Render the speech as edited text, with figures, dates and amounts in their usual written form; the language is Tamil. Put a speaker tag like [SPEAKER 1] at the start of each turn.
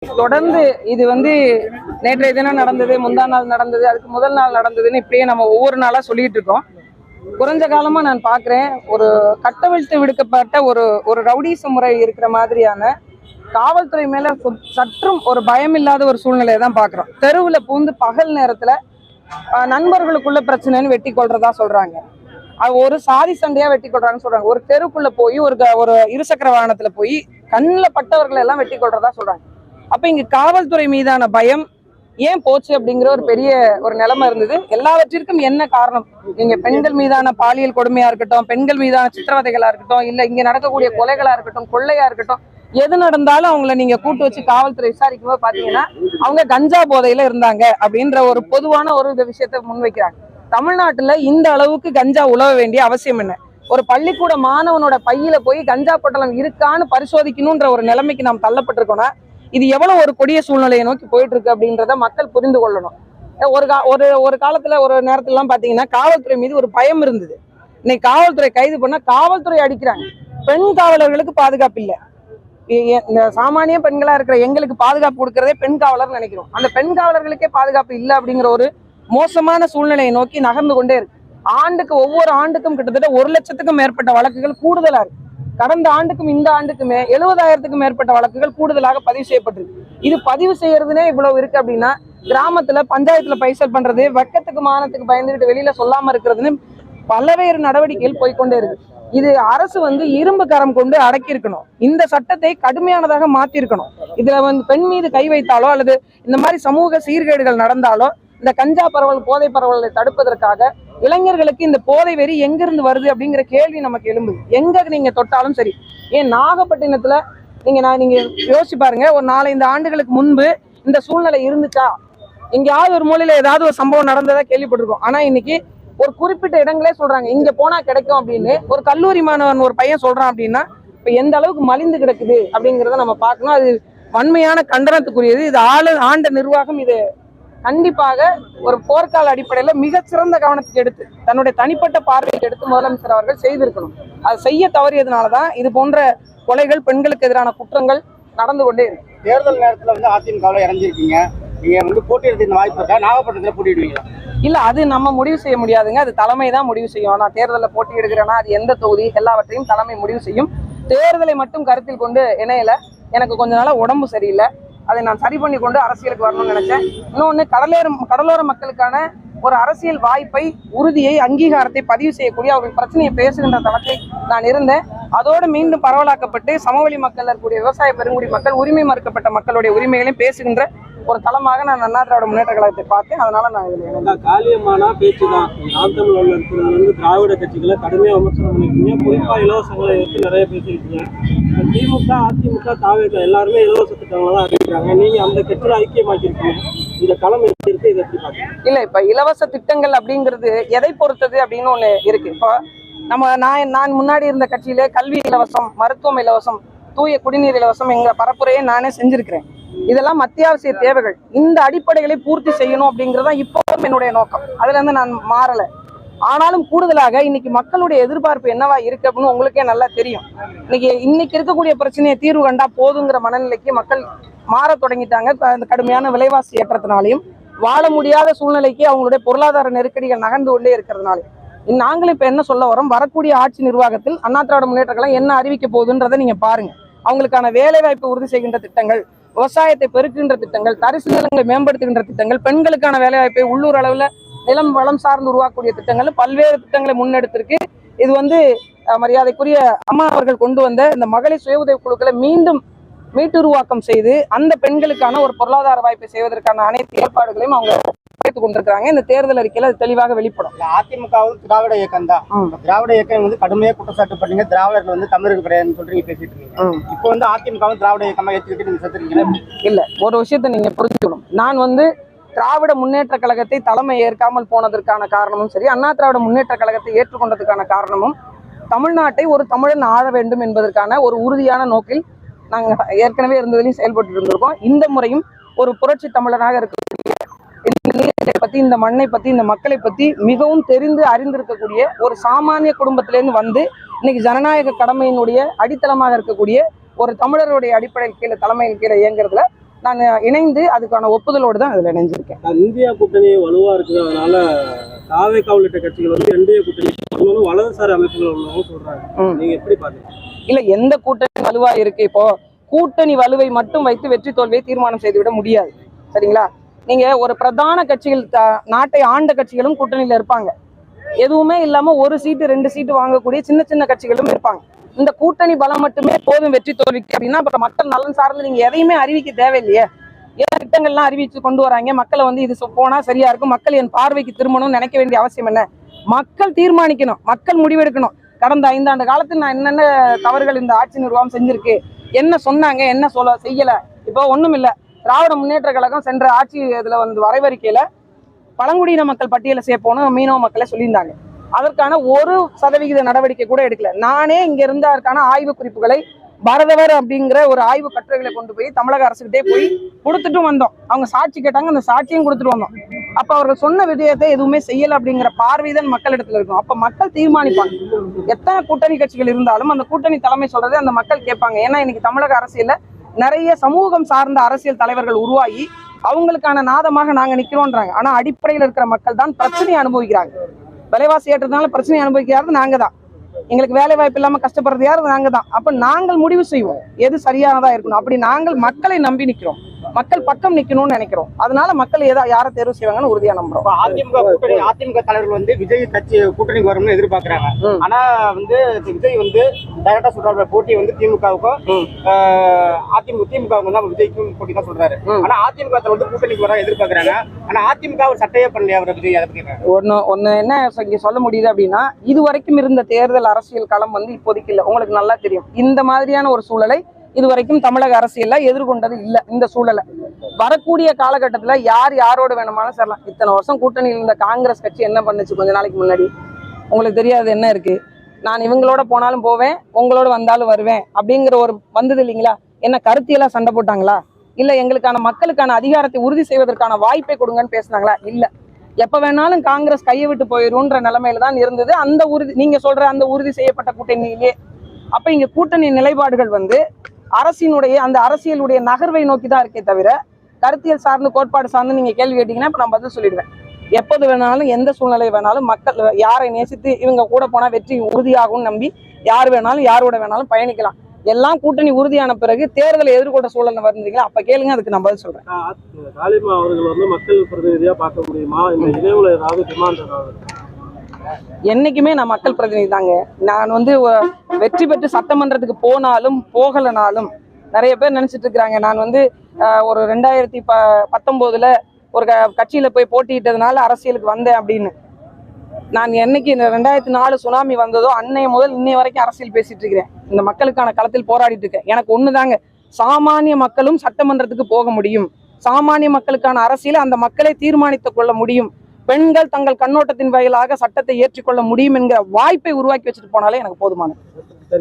[SPEAKER 1] தொடர்ந்து இது நேற்றைய தினம் நடந்தது, முந்தா நாள் நடந்தது, அதுக்கு முதல் நாள் நடந்ததுன்னு இப்படியே நம்ம ஒவ்வொரு நாளா சொல்லிட்டு இருக்கோம். குறைஞ்ச காலமா நான் பாக்குறேன், ஒரு கட்டவிழ்த்து விடுக்கப்பட்ட ஒரு ஒரு ரவுடிச முறை இருக்கிற மாதிரியான காவல்துறை மேல சற்றும் ஒரு பயம் இல்லாத ஒரு சூழ்நிலையை தான் பாக்குறோம். தெருவுல பூந்து பகல் நேரத்துல நண்பர்களுக்குள்ள பிரச்சனைன்னு வெட்டி கொள்றதா சொல்றாங்க. அது ஒரு சாதி சண்டையா வெட்டி கொள்றாங்கன்னு சொல்றாங்க. ஒரு தெருக்குள்ள போய் ஒரு இருசக்கர வாகனத்துல போய் கண்ணில் பட்டவர்களை எல்லாம் வெட்டி கொள்றதா சொல்றாங்க. அப்ப இங்க காவல்துறை மீதான பயம் ஏன் போச்சு அப்படிங்கிற ஒரு பெரிய ஒரு நிலைமை இருந்தது. எல்லாவற்றிற்கும் என்ன காரணம்? நீங்க பெண்கள் மீதான பாலியல் கொடுமையா இருக்கட்டும், பெண்கள் மீதான சித்திரவதைகளா இருக்கட்டும், இல்ல இங்க நடக்கக்கூடிய கொலைகளா இருக்கட்டும், கொள்ளையா இருக்கட்டும், எது நடந்தாலும் அவங்கள நீங்க கூட்டு வச்சு காவல்துறை விசாரிக்கும் போது பாத்தீங்கன்னா அவங்க கஞ்சா போதையில இருந்தாங்க அப்படின்ற ஒரு பொதுவான ஒரு விஷயத்த முன்வைக்கிறாங்க. தமிழ்நாட்டுல இந்த அளவுக்கு கஞ்சா உழவ வேண்டிய அவசியம் என்ன? ஒரு பள்ளிக்கூட மாணவனோட பையில போய் கஞ்சா பொட்டலம் இருக்கான்னு பரிசோதிக்கணும்ன்ற ஒரு நிலைமைக்கு நாம் தள்ளப்பட்டிருக்கோம்னா இது எவ்வளவு ஒரு கொடிய சூழ்நிலையை நோக்கி போயிட்டு இருக்கு அப்படின்றத மக்கள் புரிந்து கொள்ளணும். ஒரு காலத்துல ஒரு நேரத்துல எல்லாம் பாத்தீங்கன்னா காவல்துறை மீது ஒரு பயம் இருந்தது. இன்னைக்கு காவல்துறை கைது பண்ணா காவல்துறை அடிக்கிறாங்க. பெண் காவலர்களுக்கு பாதுகாப்பு இல்லை. இந்த சாமானிய பெண்களா இருக்கிற எங்களுக்கு பாதுகாப்பு கொடுக்கறதே பெண் காவலர் நினைக்கிறோம். அந்த பெண் காவலர்களுக்கே பாதுகாப்பு இல்லை அப்படிங்கிற ஒரு மோசமான சூழ்நிலையை நோக்கி நகர்ந்து கொண்டே இருக்கு. ஒவ்வொரு ஆண்டுக்கும் கிட்டத்தட்ட 1 லட்சத்துக்கும் மேற்பட்ட வழக்குகள் கூடுதலா இருக்கு. கடந்த ஆண்டுக்கும் இந்த ஆண்டுக்குமே 70,000த்துக்கும் மேற்பட்ட வழக்குகள் கூடுதலாக பதிவு செய்யப்பட்டிருக்கு. இது பதிவு செய்யறதுனே இவ்வளவு இருக்கு அப்படின்னா கிராமத்துல பஞ்சாயத்துல பைசல் பண்றது, வெக்கத்துக்கு மானத்துக்கு பயந்துகிட்டு வெளியில சொல்லாம இருக்கிறதுன்னு பல்வேறு நடவடிக்கைகள் போய்கொண்டே இருக்கு. இது அரசு இரும்பு கரம் கொண்டு அடக்கி இருக்கணும். இந்த சட்டத்தை கடுமையானதாக மாத்தி இருக்கணும். இதுல பெண் மீது கை வைத்தாலோ அல்லது இந்த மாதிரி சமூக சீர்கேடுகள் நடந்தாலோ இந்த கஞ்சா பரவல், போதை பரவலை தடுப்பதற்காக இளைஞர்களுக்கு இந்த போதை வெறி எங்கிருந்து வருது அப்படிங்கிற கேள்வி நமக்கு எழும்புது. எங்க நீங்க தொட்டாலும் சரி. ஏன் நாகப்பட்டினத்துல நீங்க யோசிச்சு பாருங்க, ஒரு 4-5 ஆண்டுகளுக்கு முன்பு இந்த சூழ்நிலை இருந்துச்சா? எங்கேயாவது ஒரு மூலையில ஏதாவது ஒரு சம்பவம் நடந்ததா கேள்விப்பட்டிருக்கோம். ஆனா இன்னைக்கு ஒரு குறிப்பிட்ட இடங்களே சொல்றாங்க இங்க போனா கிடைக்கும் அப்படின்னு. ஒரு கல்லூரி மாணவன் ஒரு பையன் சொல்றான் அப்படின்னா இப்ப எந்த அளவுக்கு மலிந்து கிடக்குது அப்படிங்கிறத நம்ம பார்க்கணும். அது வன்மையான கண்டனத்துக்குரியது. இது ஆண்ட நிர்வாகம் இது கண்டிப்பாக ஒரு போர்க்கால அடிப்படையில மிகச்சிறந்த கவனத்துக்கு எடுத்து தன்னுடைய தனிப்பட்ட பார்வையை எடுத்து முதலமைச்சர் அவர்கள் செய்திருக்கணும். அது செய்ய தவறியதுனாலதான் இது போன்ற கொலைகள், பெண்களுக்கு எதிரான குற்றங்கள் நடந்து கொண்டே இருக்கு.
[SPEAKER 2] தேர்தல் நேரத்துல அதிமுகவில் இறங்கிருக்கீங்க. நீங்க போட்டியிடுறது இந்த வாய்ப்பு இருக்கா? நாகப்பட்டினத்துல போட்டியிடுவீங்களா?
[SPEAKER 1] இல்ல, அது நம்ம முடிவு செய்ய முடியாதுங்க. அது தலைமை தான் முடிவு செய்யும். நான் தேர்தலில் போட்டியிடுகிறேன்னா அது எந்த தொகுதி எல்லாவற்றையும் தலைமை முடிவு செய்யும். தேர்தலை மட்டும் கருத்தில் கொண்டு இணையல. எனக்கு கொஞ்ச நாளா உடம்பு சரியில்லை. அதை நான் சரி பண்ணி கொண்டு அரசியலுக்கு வரணும்னு நினைச்சேன். இன்னொன்னு, கடலோர மக்களுக்கான ஒரு அரசியல் வாய்ப்பை, உறுதியை, அங்கீகாரத்தை பதிவு செய்யக்கூடிய அவர்கள் பிரச்சனையை பேசுகின்ற தளத்தை நான் இருந்தேன். அதோடு மீண்டும் பரவலாக்கப்பட்டு சமவெளி மக்கள் இருக்கக்கூடிய விவசாய பெருங்குடி மக்கள், உரிமை மறுக்கப்பட்ட மக்களுடைய உரிமைகளையும் பேசுகின்ற ஒரு தளமாக நான் அண்ணா திராவிட முன்னேற்ற கழகத்தை பார்த்தேன். அதனால நான் இதுல
[SPEAKER 3] காலியமான பேச்சு தான். நாம் தமிழ் இருக்கிறது திராவிட கட்சிகளை கடுமையா விமர்சனம் பண்ணிருக்கீங்க. குறிப்பா இலவசங்களை எடுத்து நிறைய பேசியிருக்கீங்க. திமுக, அதிமுக, தாவேக எல்லாருமே இலவச திட்டங்களை தான் அறிவிக்கிறாங்க. நீங்க அந்த கட்சியில ஐக்கியமாக்கிருக்கீங்க. இந்த களம் எப்படி இருக்கு? இதை எப்படி பாருங்க.
[SPEAKER 1] இல்ல, இப்ப இலவச திட்டங்கள் அப்படிங்கிறது எதை பொறுத்தது அப்படின்னு ஒண்ணு இருக்கு. இப்போ நான் முன்னாடி இருந்த கட்சியிலே கல்வி இலவசம், மருத்துவம் இலவசம், தூய குடிநீர் இலவசம் எங்க பரப்புரையை நானே செஞ்சிருக்கிறேன். இதெல்லாம் அத்தியாவசிய தேவைகள். இந்த அடிப்படைகளை பூர்த்தி செய்யணும் அப்படிங்கறதா இப்போவும் என்னுடைய நோக்கம். அதுல இருந்து நான் மாறல. ஆனாலும் கூடுதலாக இன்னைக்கு மக்களுடைய எதிர்பார்ப்பு என்னவா இருக்கு அப்படின்னு உங்களுக்கே நல்லா தெரியும். இன்னைக்கு இருக்கக்கூடிய பிரச்சனையை தீர்வு கண்டா போதுங்கிற மனநிலைக்கு மக்கள் மாற தொடங்கிட்டாங்க. இந்த கடுமையான விலைவாசி ஏற்றத்தினாலையும் வாழ முடியாத சூழ்நிலைக்கு அவங்களுடைய பொருளாதார நெருக்கடிகள் நகர்ந்து கொண்டே இருக்கிறதுனால நாங்களும் இப்ப என்ன சொல்ல வரோம், வரக்கூடிய ஆட்சி நிர்வாகத்தில் அண்ணா திராவிட முன்னேற்ற கழகம் என்ன அறிவிக்க போகுதுன்றதை நீங்க பாருங்க. அவங்களுக்கான வேலை வாய்ப்பு உறுதி செய்கின்ற திட்டங்கள், விவசாயத்தை பெருக்குகின்ற திட்டங்கள், தரிசு நிலங்களை மேம்படுத்துகின்ற திட்டங்கள், பெண்களுக்கான வேலை வாய்ப்பை உள்ளூர் அளவுல நிலம் வளம் சார்ந்து உருவாக்கக்கூடிய திட்டங்கள், பல்வேறு திட்டங்களை முன்னெடுத்திருக்கு. இது மரியாதைக்குரிய அம்மா அவர்கள் கொண்டு வந்த இந்த மகளிர் சுய உதவி குழுக்களை மீண்டும் மீட்டுருவாக்கம் செய்து அந்த பெண்களுக்கான ஒரு பொருளாதார வாய்ப்பை செய்வதற்கான அனைத்து ஏற்பாடுகளையும் அவங்க வைத்துக் கொண்டிருக்கிறாங்க. இந்த தேர்தல் அறிக்கையில அது தெளிவாக வெளிப்படும்.
[SPEAKER 2] அதிமுகவும் திராவிட இயக்கம் தான். திராவிட இயக்கம் கடுமையா குற்றச்சாட்டு பண்ணீங்க. திராவிடர்கள் தமிழர்கள் கிடையாதுன்னு சொல்றீங்க, பேசிட்டு இருக்கீங்க. இப்போ அதிமுகவும் திராவிட இயக்கமா ஏற்றுக்கிட்டு நீங்க செத்துருக்கீங்களா? இல்ல,
[SPEAKER 1] ஒரு விஷயத்த நீங்க புரிஞ்சுக்கணும். நான் திராவிட முன்னேற்ற கழகத்தை தலைமை ஏற்காமல் போனதற்கான காரணமும் சரி, அண்ணா திராவிட முன்னேற்ற கழகத்தை ஏற்றுக்கொண்டதுக்கான காரணமும் தமிழ்நாட்டை ஒரு தமிழன் ஆள வேண்டும் என்பதற்கான ஒரு உறுதியான நோக்கில் நாங்கள் ஏற்கனவே இருந்ததிலையும் செயல்பட்டு இருந்திருக்கோம். இந்த முறையும் ஒரு புரட்சி தமிழனாக இருக்கக்கூடிய பத்தி, இந்த மண்ணை பத்தி, இந்த மக்களை பத்தி மிகவும் தெரிந்து அறிந்திருக்கக்கூடிய ஒரு சாமானிய குடும்பத்திலேருந்து இன்னைக்கு ஜனநாயக கடமையினுடைய அடித்தளமாக இருக்கக்கூடிய ஒரு தமிழருடைய அடிப்படையில் கீழே தலைமையில் கீழே இயங்குறதுல நான் இணைந்து அதுக்கான ஒப்புதலோடு தான் அதில் இணைஞ்சிருக்கேன்.
[SPEAKER 3] இந்தியா கூட்டணி வலுவா இருக்குது, அதனால தாவேகா உள்ளிட்ட கட்சிகள் வந்து என்டிஏ கூட்டணி வலதுசாரி அமைப்புகள் உள்ளவங்க சொல்றாங்க. நீங்க எப்படி பாத்தீங்க?
[SPEAKER 1] இல்ல, எந்த கூட்டணி வலுவா இருக்கு? இப்போ கூட்டணி வலுவை மட்டும் வைத்து வெற்றி தோல்வியை தீர்மானம் செய்துவிட முடியாது. சரிங்களா? நீங்க ஒரு பிரதான கட்சிகள் நாட்டை ஆண்ட கட்சிகளும் கூட்டணியில இருப்பாங்க. எதுவுமே இல்லாம ஒரு சீட்டு 2 சீட்டு வாங்கக்கூடிய சின்ன சின்ன கட்சிகளும் இருப்பாங்க. இந்த கூட்டணி பலம் மட்டுமே போதும் வெற்றி தோல்விக்கு அப்படின்னா அப்புறம் மக்கள் நலன் சார்ந்து நீங்க எதையுமே அறிவிக்க தேவையில்லையே. ஏன் திட்டங்கள்லாம் அறிவிச்சு கொண்டு வராங்க? மக்களை வந்து இது போனா சரியா இருக்கும், மக்கள் என் பார்வைக்கு திரும்பணும்னு நினைக்க வேண்டிய அவசியம் என்ன? மக்கள் தீர்மானிக்கணும், மக்கள் முடிவெடுக்கணும். கடந்த 5 ஆண்டு காலத்தில் நான் என்னென்ன தவறுகள் இந்த ஆட்சி நிர்வாகம் செஞ்சிருக்கு, என்ன சொன்னாங்க, என்ன செய்யல. இப்போ ஒண்ணும் இல்ல. திராவிட முன்னேற்ற கழகம் சென்ற ஆட்சி இதுல வந்து வரைவறிக்கையில பழங்குடியின மக்கள் பட்டியலை சேர்ப்போன்னு மீனவ மக்களை சொல்லியிருந்தாங்க. அதற்கான 1% நடவடிக்கை கூட எடுக்கல. நானே இங்க இருந்த அதற்கான ஆய்வு குறிப்புகளை பரதவர் அப்படிங்கிற ஒரு ஆய்வு கட்டுரைகளை கொண்டு போய் தமிழக அரசுகிட்டே போய் கொடுத்துட்டும் வந்தோம். அவங்க சாட்சி கேட்டாங்க, அந்த சாட்சியும் கொடுத்துட்டு வந்தோம். அப்ப அவர்கள் சொன்ன விடயத்தை எதுவுமே செய்யல அப்படிங்கிற பார்வைதான் மக்களிடத்துல இருக்கும். அப்ப மக்கள் தீர்மானிப்பாங்க. எத்தனை கூட்டணி கட்சிகள் இருந்தாலும் அந்த கூட்டணி தலைமை சொல்றதை அந்த மக்கள் கேட்பாங்க. ஏன்னா இன்னைக்கு தமிழக அரசியல்ல நிறைய சமூகம் சார்ந்த அரசியல் தலைவர்கள் உருவாகி அவங்களுக்கான நாதமாக நாங்க நிக்கிறோம்ன்றாங்க. ஆனா அடிப்படையில் இருக்கிற மக்கள் தான் பிரச்சனையை அனுபவிக்கிறாங்க. விலைவாசி ஏற்றதுனால பிரச்சனையை அனுபவிக்கிறது நாங்க தான். எங்களுக்கு வேலை வாய்ப்பு இல்லாம கஷ்டப்படுறது யாரு? நாங்க தான். அப்ப நாங்கள் முடிவு செய்வோம் எது சரியானதா இருக்கணும். அப்படி நாங்கள் மக்களை நம்பி நிக்கிறோம், மக்கள் பக்கம் நிக்கணும்னு நினைக்கிறோம். அதனால மக்கள் யாரை தேர்வு செய்வாங்கன்னு உறுதியா நம்புறோம்.
[SPEAKER 2] அதிமுக தலைவர்கள் வந்து விஜய் கட்சி கூட்டணிக்கு வரும்னு எதிர்பார்க்கறாங்க. ஆனா வந்து விஜய் வந்து டைரக்டா சொல்றாரு, போட்டி வந்து திமுகவுக்கும் திமுகவுக்கும் தான் விஜய்க்கும் போட்டி தான் சொல்றாரு. ஆனா அதிமுக வந்து கூட்டணிக்கு வர எதிர்பார்க்கறாங்க. ஆனா அதிமுக ஒரு சட்டையே பண்ணலையா அவர் விஜய்? அதை பத்தி
[SPEAKER 1] ஒன்னு என்ன இங்க சொல்ல முடியுது அப்படின்னா, இது வரைக்கும் இருந்த தேர்தல் அரசியல் களம் வந்து இப்போதைக்கு இல்லை. உங்களுக்கு நல்லா தெரியும். இந்த மாதிரியான ஒரு சூழலை இதுவரைக்கும் தமிழக அரசியல்ல எதிர்கொண்டது இல்ல. இந்த சூழலை வரக்கூடிய காலகட்டத்துல யார் யாரோட வேணுமாலும் சேரலாம். இத்தனை வருஷம் கூட்டணியில் இருந்த காங்கிரஸ் கட்சி என்ன பண்ணுச்சு கொஞ்ச நாளைக்கு முன்னாடி? உங்களுக்கு தெரியாது என்ன இருக்கு? நான் இவங்களோட போனாலும் போவேன், உங்களோட வந்தாலும் வருவேன் அப்படிங்கிற ஒரு வந்தது இல்லைங்களா? என்ன கருத்தியெல்லாம் சண்டை போட்டாங்களா? இல்ல எங்களுக்கான மக்களுக்கான அதிகாரத்தை உறுதி செய்வதற்கான வாய்ப்பை கொடுங்கன்னு பேசினாங்களா? இல்ல. எப்ப வேணாலும் காங்கிரஸ் கையை விட்டு போயிரும்ன்ற நிலைமையில தான் இருந்தது அந்த உறுதி. நீங்க சொல்ற அந்த உறுதி செய்யப்பட்ட கூட்டணியிலே அப்ப இங்க கூட்டணி நிலைப்பாடுகள் வந்து அரசினுடைய அந்த அரசியலுடைய நகர்வை நோக்கி தான் இருக்கே தவிர கருத்தியல் சார்ந்து கோட்பாடு சார்ந்து நீங்க கேள்வி கேட்டீங்கன்னா இப்ப நான் பதில் சொல்லிடுவேன். எப்போது வேணாலும் எந்த சூழ்நிலை வேணாலும் மக்கள் யாரை நேசித்து இவங்க கூட போனா வெற்றி உறுதியாகும் நம்பி யார் வேணாலும் யாரோட வேணாலும் பயணிக்கலாம். எல்லாம் கூட்டணி உறுதியான பிறகு தேர்தலை எதிர்கொண்ட சூழல் வருந்தீங்களா? அப்ப கேளுங்க, அதுக்கு நான் பதில் சொல்றேன்.
[SPEAKER 3] தாலிமா அவர்கள் வந்து மக்கள் பிரதிநிதியா பார்க்க முடியுமா? இந்த இணைவுல ஏதாவது டிமாண்ட் ஏதாவது?
[SPEAKER 1] என்னைக்குமே நான் மக்கள் பிரதிநிதி தாங்க. நான் வந்து வெற்றி பெற்று சட்டமன்றத்துக்கு போனாலும் போகலனாலும் நிறைய பேர் நினைச்சிட்டு இருக்கிறாங்க நான் வந்து ஒரு 2019 ஒரு கட்சியில போய் போட்டியிட்டதுனால அரசியலுக்கு வந்தேன் அப்படின்னு. நான் என்னைக்கு இந்த 2004 சுனாமி வந்ததோ அன்னைய முதல் இன்னைய வரைக்கும் அரசியல் பேசிட்டு இருக்கிறேன். இந்த மக்களுக்கான களத்தில் போராடிட்டு இருக்கேன். எனக்கு ஒண்ணுதாங்க, சாமானிய மக்களும் சட்டமன்றத்துக்கு போக முடியும். சாமானிய மக்களுக்கான அரசியலை அந்த மக்களை தீர்மானித்துக் கொள்ள முடியும். பெண்கள் தங்கள் கண்ணோட்டத்தின் வாயிலாக சட்டத்தை ஏற்றுக்கொள்ள முடியும் என்கிற வாய்ப்பை உருவாக்கி வச்சுட்டு போனாலே எனக்கு போதுமானது.